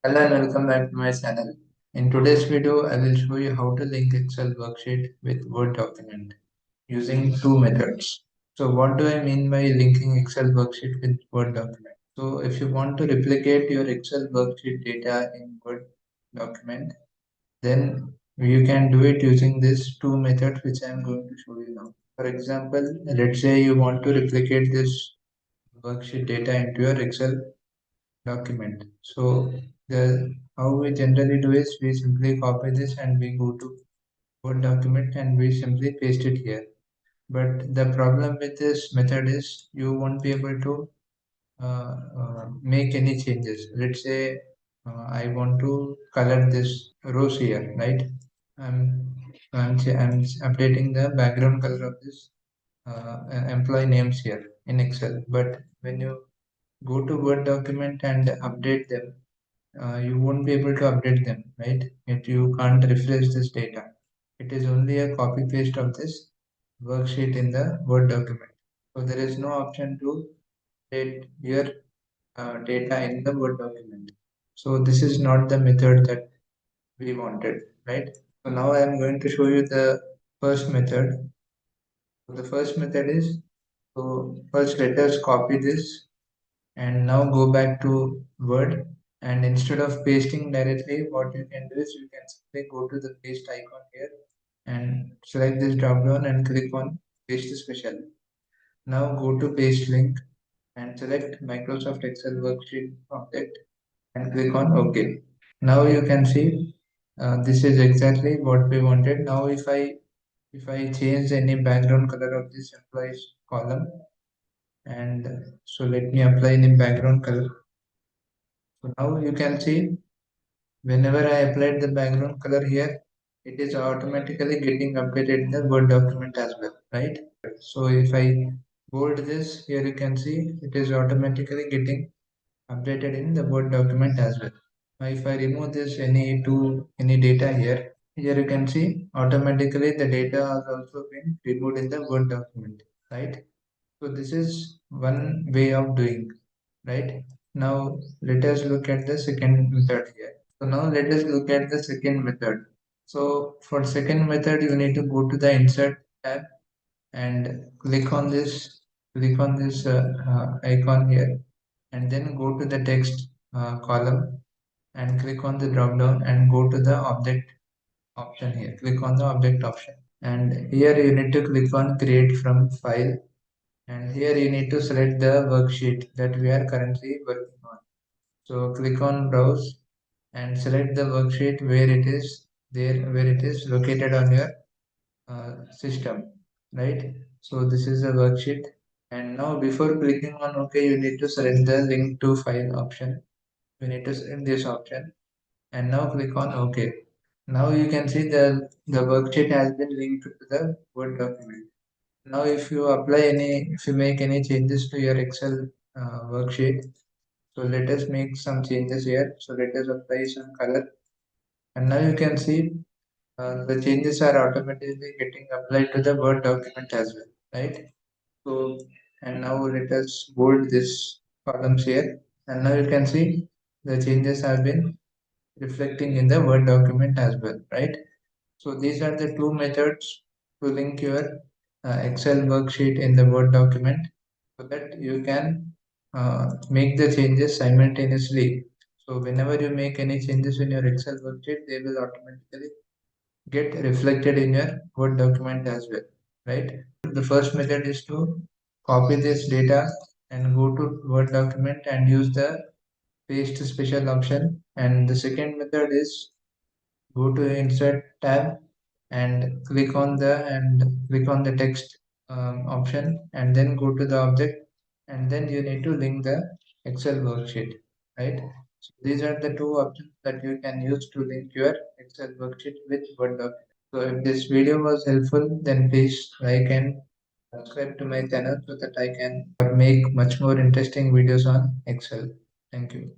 Hello and welcome back to my channel. In today's video, I will show you how to link Excel worksheet with Word document using two methods. So what do I mean by linking Excel worksheet with Word document? So if you want to replicate your Excel worksheet data in Word document, then you can do it using these two methods which I am going to show you now. For example, let's say you want to replicate this worksheet data into your Excel document. So the how we generally do is we simply copy this and we go to Word document and we simply paste it here. But the problem with this method is you won't be able to make any changes. Let's say I want to color this rows here, right? I'm I'm updating the background color of this employee names here in Excel. But when you go to Word document and update them, you won't be able to update them, right? You can't refresh this data. It is only a copy paste of this worksheet in the Word document. So there is no option to update your data in the Word document. So this is not the method that we wanted, right? So now I am going to show you the first method. So the first method is, so first let us copy this and now go back to Word, and instead of pasting directly, what you can do is you can simply go to the paste icon here and select this drop down and click on paste special. Now go to paste link and select Microsoft Excel worksheet object and click on OK. Now you can see this is exactly what we wanted. Now if I change any background color of this employees column, and so let me apply any background color. So now you can see whenever I applied the background color here, it is automatically getting updated in the Word document as well, right? So if I bold this, here you can see it is automatically getting updated in the Word document as well. Now if I remove this any data here you can see automatically the data has also been removed in the Word document, right? So this is one way of doing, right? Now let us look at the second method here. So now let us look at the second method. So for second method, you need to go to the insert tab and click on this icon here, and then go to the text column and click on the drop down and go to the object option here. Click on the object option, and here you need to click on create from file, and here you need to select the worksheet that we are currently working on. So click on browse and select the worksheet where it is where it is located on your system, right? So this is a worksheet, and now before clicking on OK, you need to select the link to file option. You need to select this option and now click on OK. Now you can see the worksheet has been linked to the Word document. Now if you make any changes to your Excel worksheet, so let us make some changes here. So let us apply some color, and now you can see the changes are automatically getting applied to the Word document as well, right? So, and now let us bold this columns here, and now you can see the changes have been reflecting in the Word document as well, right? So these are the two methods to link your Excel worksheet in the Word document so that you can make the changes simultaneously. So whenever you make any changes in your Excel worksheet, they will automatically get reflected in your Word document as well, right? The first method is to copy this data and go to Word document and use the paste special option. And the second method is go to insert tab and click on the text option, and then go to the object, and then you need to link the Excel worksheet, right? So these are the two options that you can use to link your Excel worksheet with Word document. So if this video was helpful, then please like and subscribe to my channel so that I can make much more interesting videos on Excel. Thank you.